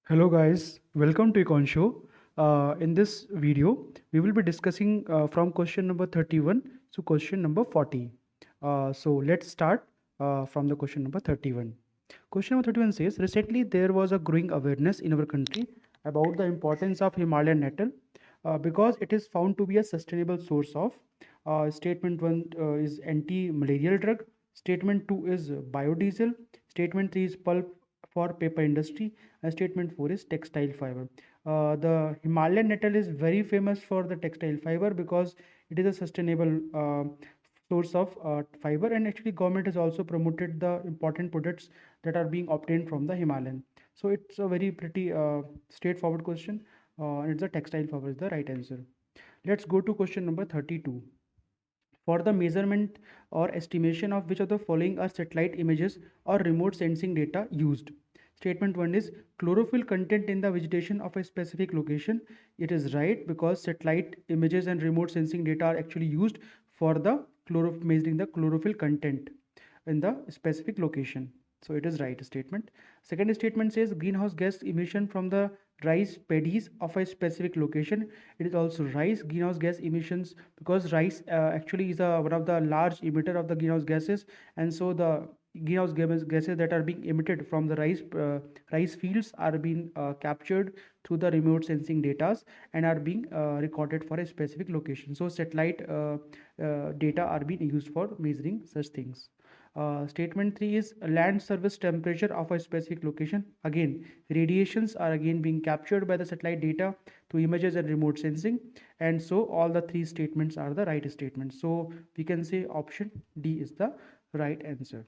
Hello guys, welcome to Econ Show. In this video, we will be discussing from question number 31 to question number 40. So let's start from the question number 31. Question number 31 says, recently there was a growing awareness in our country about the importance of Himalayan nettle because it is found to be a sustainable source of. Statement 1 is anti-malarial drug. Statement 2 is biodiesel. Statement 3 is pulp for paper industry, and statement 4 is textile fiber. The Himalayan nettle is very famous for the textile fiber because it is a sustainable source of fiber, and actually government has also promoted the important products that are being obtained from the Himalayan. So it's a very pretty straightforward question, and it's a textile fiber is the right answer. Let's go to question number 32. For the measurement or estimation of which of the following are satellite images or remote sensing data used? Statement 1 is chlorophyll content in the vegetation of a specific location. It is right because satellite images and remote sensing data are actually used for the measuring the chlorophyll content in the specific location. So it is right statement. Second statement says greenhouse gas emission from the rice paddies of a specific location. It is also rice greenhouse gas emissions because rice actually is one of the large emitter of the greenhouse gases, and so the gases that are being emitted from the rice fields are being captured through the remote sensing data and are being recorded for a specific location. So satellite data are being used for measuring such things. Statement 3 is land surface temperature of a specific location. Again, radiations are again being captured by the satellite data through images and remote sensing, and so all the three statements are the right statements. So we can say option D is the right answer.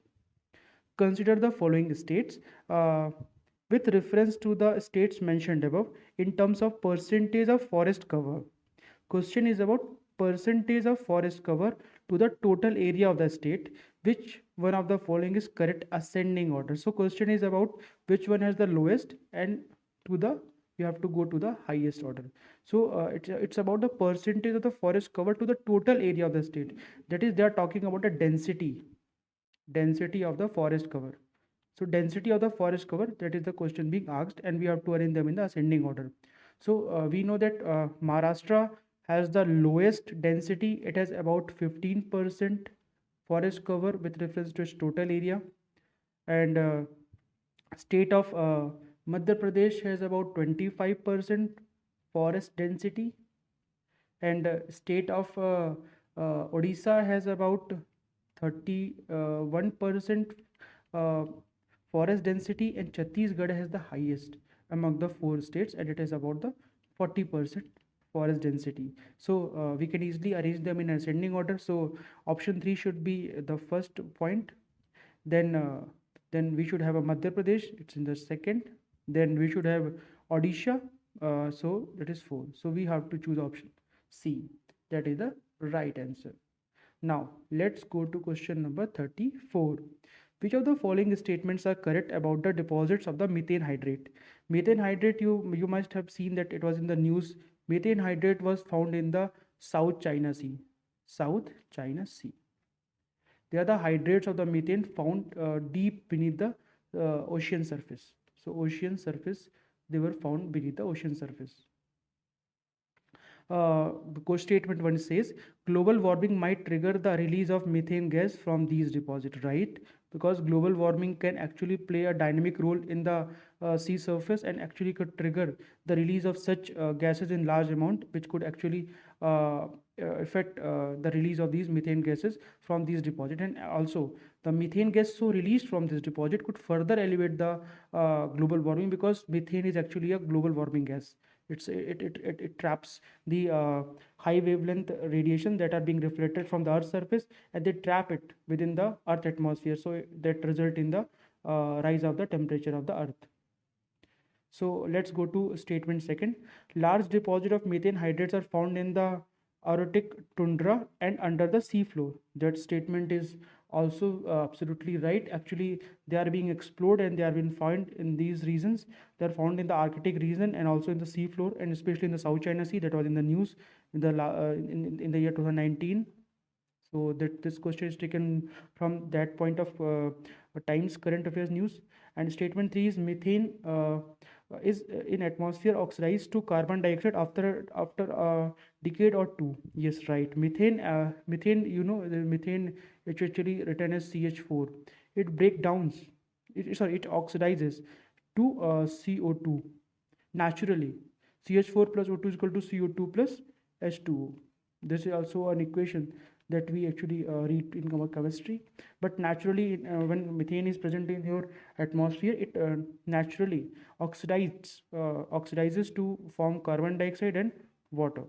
Consider the following states with reference to the states mentioned above in terms of percentage of forest cover. Question is about percentage of forest cover to the total area of the state. Which one of the following is correct ascending order? So question is about which one has the lowest, and to the you have to go to the highest order. So it's about the percentage of the forest cover to the total area of the state. That is, they are talking about the density of the forest cover. So density of the forest cover, that is the question being asked, and we have to arrange them in the ascending order. So we know that Maharashtra has the lowest density. It has about 15% forest cover with reference to its total area, and state of Madhya Pradesh has about 25% forest density, and state of Odisha has about 31% forest density, and Chhattisgarh has the highest among the four states, and it is about the 40% forest density. So we can easily arrange them in ascending order. So option 3 should be the first point. Then we should have a Madhya Pradesh, it's in the second. Then we should have Odisha, so that is 4. So we have to choose option C. That is the right answer. Now let's go to question number 34. Which of the following statements are correct about the deposits of the methane hydrate? Methane hydrate, you must have seen that it was in the news. Methane hydrate was found in the South China Sea. South China Sea. They are the hydrates of the methane found deep beneath the ocean surface. So ocean surface, they were found beneath the ocean surface. Because statement 1 says global warming might trigger the release of methane gas from these deposits, right? Because global warming can actually play a dynamic role in the sea surface and actually could trigger the release of such gases in large amount, which could actually affect the release of these methane gases from these deposits. And also the methane gas so released from this deposit could further elevate the global warming, because methane is actually a global warming gas. It traps the high wavelength radiation that are being reflected from the earth's surface, and they trap it within the earth atmosphere, so that result in the rise of the temperature of the earth. So let's go to statement second. Large deposit of methane hydrates are found in the Arctic tundra and under the sea floor. That statement is also absolutely right. Actually, they are being explored and they are being found in these regions. They are found in the Arctic region and also in the sea floor, and especially in the South China Sea. That was in the news in in the year 2019. So that this question is taken from that point of Times Current Affairs news. And statement 3 is methane is in atmosphere oxidized to carbon dioxide after a decade or two. Yes, right. Methane, the methane, which actually written as CH4, it break downs. It oxidizes to CO2 naturally. CH4 plus O2 is equal to CO2 plus H2O. This is also an equation that we actually read in our chemistry. But naturally, when methane is present in your atmosphere, it naturally oxidizes to form carbon dioxide and water.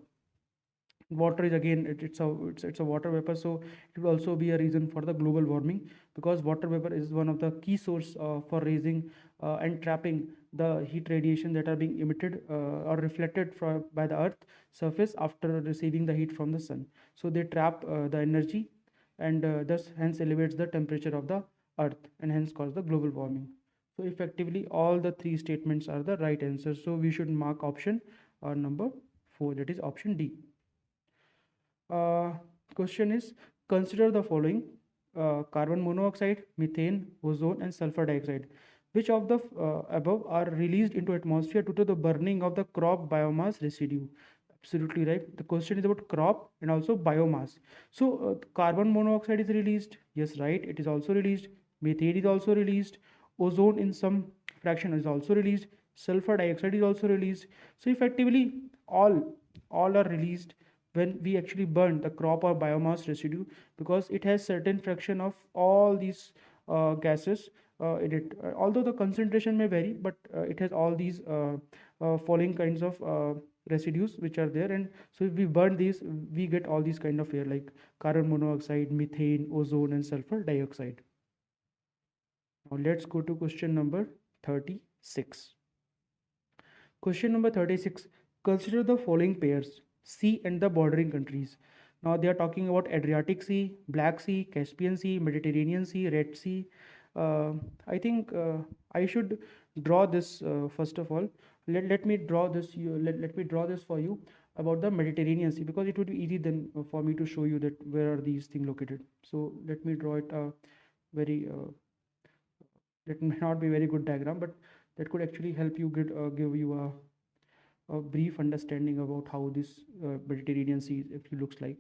Water is again it's a water vapor, so it will also be a reason for the global warming, because water vapor is one of the key source for raising and trapping the heat radiation that are being emitted or reflected by the earth surface after receiving the heat from the sun. So they trap the energy, and thus hence elevates the temperature of the earth and hence cause the global warming. So effectively all the three statements are the right answer, so we should mark option number 4, that is option D. uh, Question is, consider the following: carbon monoxide, methane, ozone, and sulfur dioxide. Which of the above are released into atmosphere due to the burning of the crop biomass residue? Absolutely right. The question is about crop and also biomass. So carbon monoxide is released. Yes, right. It is also released. Methane is also released. Ozone in some fraction is also released. Sulfur dioxide is also released. So effectively, all are released when we actually burn the crop or biomass residue, because it has certain fraction of all these gases in it. Although the concentration may vary, but it has all these following kinds of residues which are there, and so if we burn these, we get all these kind of air like carbon monoxide, methane, ozone, and sulfur dioxide. Now let's go to question number 36. Question number 36. Consider the following pairs: sea and the bordering countries. Now they are talking about Adriatic Sea, Black Sea, Caspian Sea, Mediterranean Sea, Red Sea. I think I should draw this first of all. Let me draw this. Let me draw this for you about the Mediterranean Sea, because it would be easy then for me to show you that where are these things located. So let me draw it very. That may not be very good diagram, but that could actually help you give you a brief understanding about how this Mediterranean Sea actually looks like.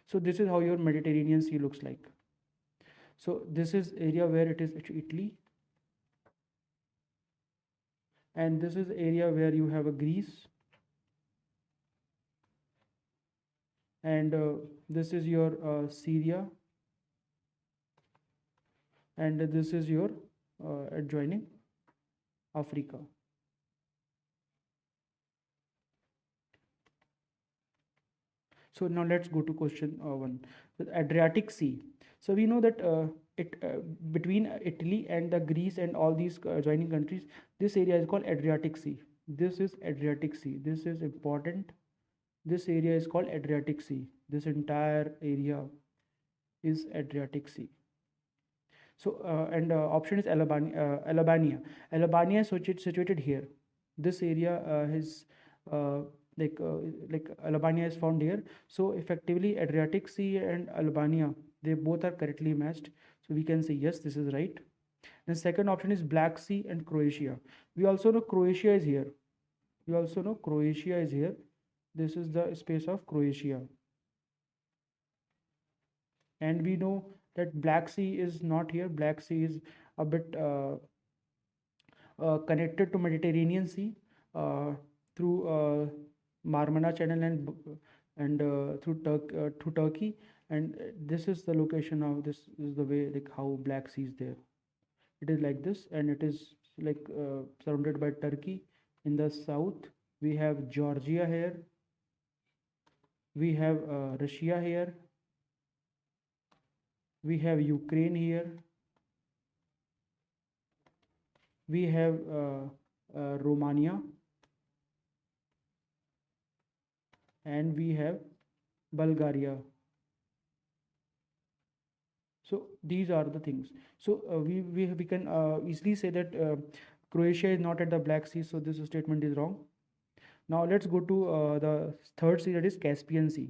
So this is how your Mediterranean Sea looks like. So this is area where it is Italy, and this is area where you have a Greece, and this is your Syria, and this is your adjoining Africa. So now let's go to question 1. The Adriatic Sea. So we know that it between Italy and the Greece and all these adjoining countries, this area is called Adriatic Sea. This is Adriatic Sea. This is important. This area is called Adriatic Sea. This entire area is Adriatic Sea. So and option is Albania. Albania is situated here. This area is uh, like Albania is found here. So effectively, Adriatic Sea and Albania, they both are correctly matched. So we can say yes, this is right. The second option is Black Sea and Croatia. We also know Croatia is here. We also know Croatia is here. This is the space of Croatia. And we know that Black Sea is not here. Black Sea is a bit connected to Mediterranean Sea through Marmara Channel and through Turkey, and this is the location of this is the way like how Black Sea is there. It is like this, and it is like surrounded by Turkey. In the south, we have Georgia here. We have Russia here. We have Ukraine here. We have Romania, and we have Bulgaria. So these are the things. So we can easily say that Croatia is not at the Black Sea, so this statement is wrong. Now let's go to the third sea, that is Caspian Sea.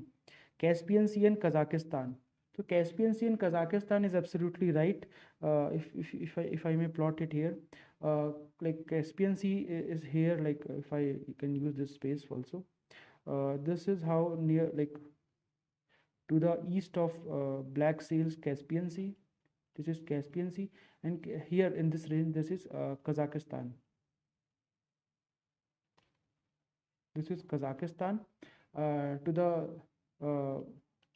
Caspian Sea and Kazakhstan. So Caspian Sea in Kazakhstan is absolutely right. If I may plot it here, like Caspian Sea is here. Like if I can use this space also. This is how near, like to the east of Black Sails Caspian Sea. This is Caspian Sea, and here in this range, this is Kazakhstan. This is Kazakhstan. To the uh,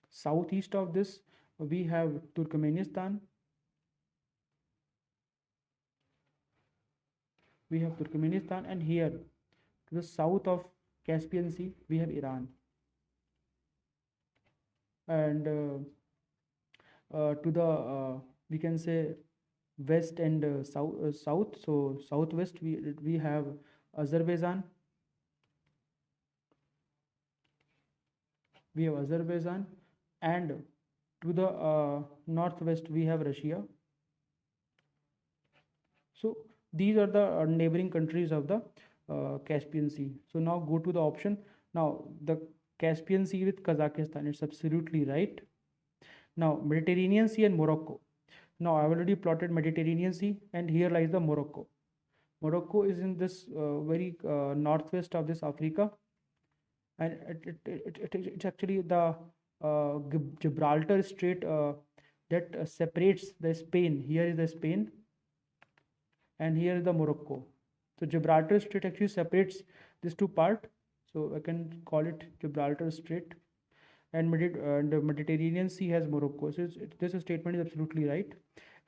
southeast of this, we have Turkmenistan. We have Turkmenistan, and here to the south of Caspian Sea, we have Iran. And to the we can say west and south. So southwest, we have Azerbaijan. We have Azerbaijan, and to the northwest we have Russia. So these are the neighboring countries of the Caspian Sea. So now go to the option. Now the Caspian Sea with Kazakhstan, it's absolutely right. Now Mediterranean Sea and Morocco. Now I already plotted Mediterranean Sea, and here lies the Morocco. Morocco is in this very northwest of this Africa, and it's actually the Gibraltar Strait that separates the Spain. Here is the Spain, and here is the Morocco. So Gibraltar Strait actually separates these two parts. So I can call it Gibraltar Strait, and the Mediterranean Sea has Morocco. So this statement is absolutely right.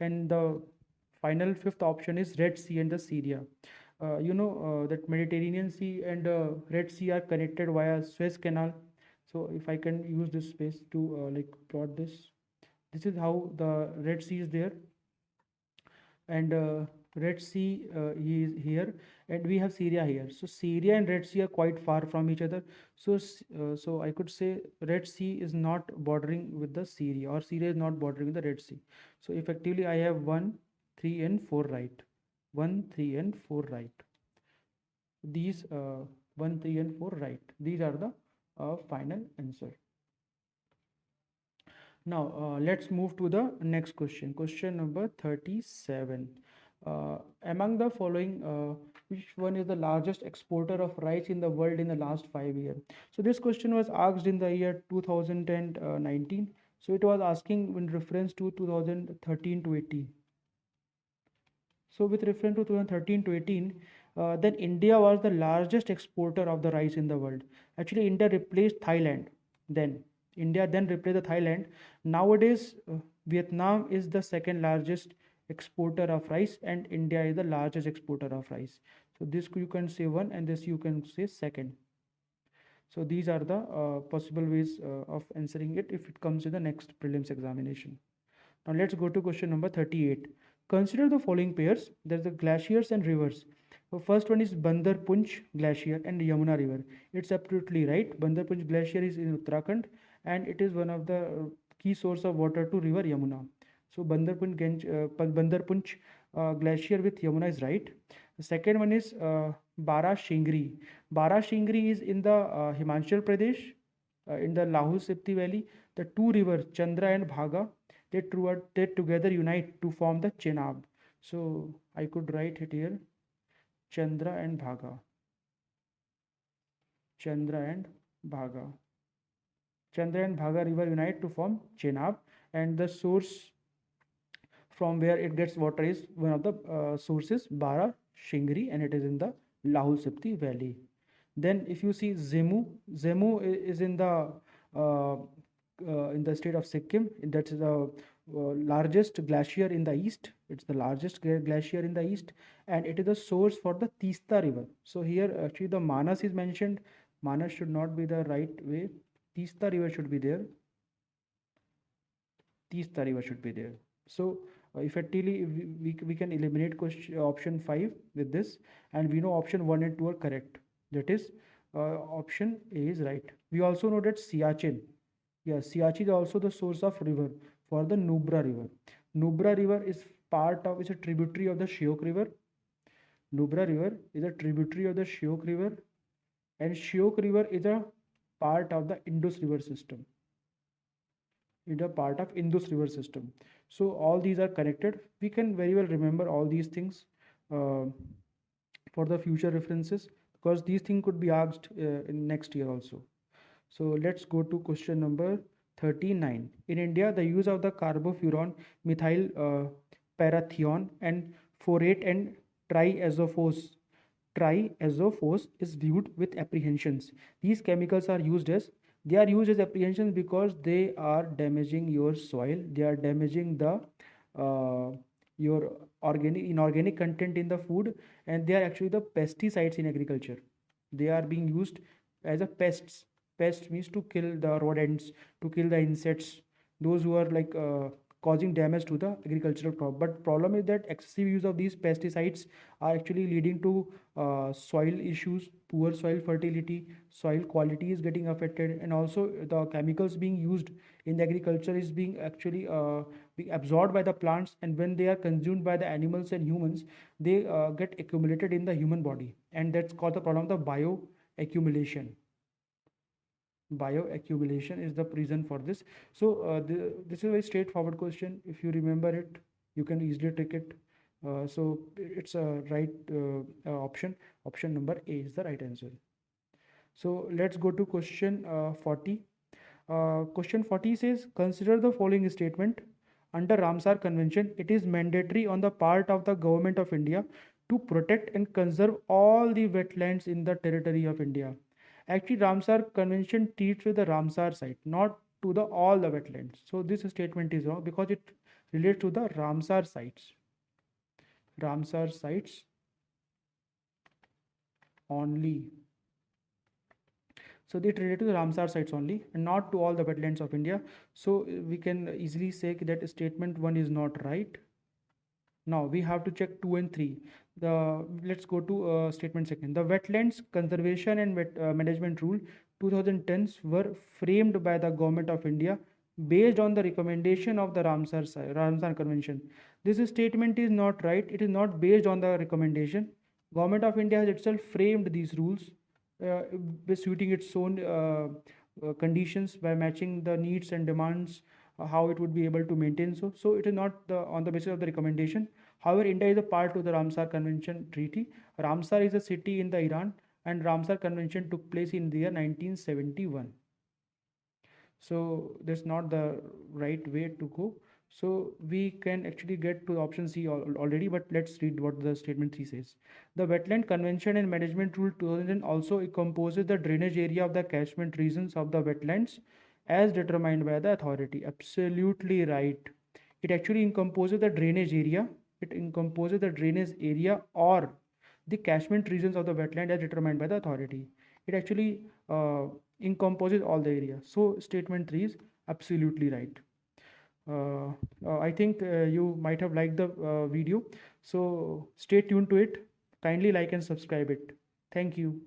And the final fifth option is Red Sea and the Syria. That Mediterranean Sea and Red Sea are connected via Suez Canal. So if I can use this space to like plot this, this is how the Red Sea is there, and Red Sea is here, and we have Syria here. So Syria and Red Sea are quite far from each other. So I could say Red Sea is not bordering with the Syria, or Syria is not bordering with the Red Sea. So effectively, I have 1, 3, and 4 right. 1, 3, and 4 right. These 1, 3, and 4 right. These are the final answer. Now let's move to the next question. Question number 37. Among the following, which one is the largest exporter of rice in the world in the last 5 years? So this question was asked in the year 2019. So it was asking in reference to 2013 to 18. So with reference to 2013 to 18, then India was the largest exporter of the rice in the world. Actually, India replaced Thailand then. India then replaced the Thailand. Nowadays, Vietnam is the second largest exporter of rice, and India is the largest exporter of rice. So this you can say one, and this you can say second. So these are the possible ways of answering it if it comes in the next prelims examination. Now let's go to question number 38. Consider the following pairs. There's the glaciers and rivers. So first one is Bandar Punch Glacier and Yamuna River. It's absolutely right. Bandar Punch Glacier is in Uttarakhand, and it is one of the key source of water to river Yamuna. So Bandar Punch Glacier with Yamuna is right. The second one is Bara Shingri. Bara Shingri is in the Himachal Pradesh, in the Lahul Spiti Valley. The two rivers, Chandra and Bhaga, they together unite to form the Chenab. So I could write it here, Chandra and Bhaga. Chandra and Bhaga. Chandra and Bhaga river unite to form Chenab, and the source from where it gets water is one of the sources, Bara Shingri, and it is in the Lahul Spiti Valley. Then if you see Zemu is in the state of Sikkim. That's the largest glacier in the east. It's the largest glacier in the east, and it is the source for the Tista River. So here actually the Manas is mentioned. Manas should not be the right way. Tista River should be there. Tista River should be there. So effectively we can eliminate option 5 with this, and we know option 1 and 2 are correct. That is option A is right. We also know that Siachen. Yes, Siachen is also the source of river for the Nubra River. Nubra River is a tributary of the Shyok River. Nubra River is a tributary of the Shyok River, and Shyok River is a part of the Indus River system. It a part of Indus River system. So all these are connected. We can very well remember all these things uh, for the future references, because these things could be asked in next year also. So let's go to question number 39. In India, the use of the carbofuran, methyl parathion, and phorate and triazophos triazophos is viewed with apprehensions. These chemicals are used as apprehensions because they are damaging your soil. They are damaging the uh, your inorganic content in the food, and they are actually the pesticides in agriculture. They are being used as a pests. Pest means to kill the rodents, to kill the insects, those who are like causing damage to the agricultural crop. But problem is that excessive use of these pesticides are actually leading to soil issues, poor soil fertility, soil quality is getting affected, and also the chemicals being used in the agriculture is being actually being absorbed by the plants, and when they are consumed by the animals and humans, they get accumulated in the human body, and that's called the problem of the bioaccumulation. Bioaccumulation is the reason for this. So this is a very straightforward question. If you remember it, you can easily take it. So it's a right option. Option number A is the right answer. So let's go to question 40. Question 40 says, consider the following statement. Under Ramsar Convention, it is mandatory on the part of the Government of India to protect and conserve all the wetlands in the territory of India. Actually, Ramsar Convention treats with the Ramsar site, not to the all the wetlands. So this statement is wrong because it relates to the Ramsar sites. Ramsar sites only. So they related to the Ramsar sites only and not to all the wetlands of India. So we can easily say that statement 1 is not right. Now we have to check 2 and 3. Let's go to statement second. The Wetlands Conservation and Management Rule 2010s were framed by the Government of India based on the recommendation of the Ramsar Convention. This statement is not right. It is not based on the recommendation. Government of India has itself framed these rules by suiting its own conditions, by matching the needs and demands, how it would be able to maintain. So it is not on the basis of the recommendation. However, India is a part to the Ramsar Convention treaty. Ramsar is a city in the Iran, and Ramsar Convention took place in the year 1971. So that's not the right way to go. So we can actually get to option C already, but let's read what the statement 3 says. The Wetland Convention and Management Rule 2000 also composes the drainage area of the catchment regions of the wetlands as determined by the authority. Absolutely right. It actually encompasses the drainage area. It encompasses the drainage area or the catchment regions of the wetland as determined by the authority. It actually encompasses all the area. So statement 3 is absolutely right. I think you might have liked the video. So stay tuned to it. Kindly like and subscribe it. Thank you.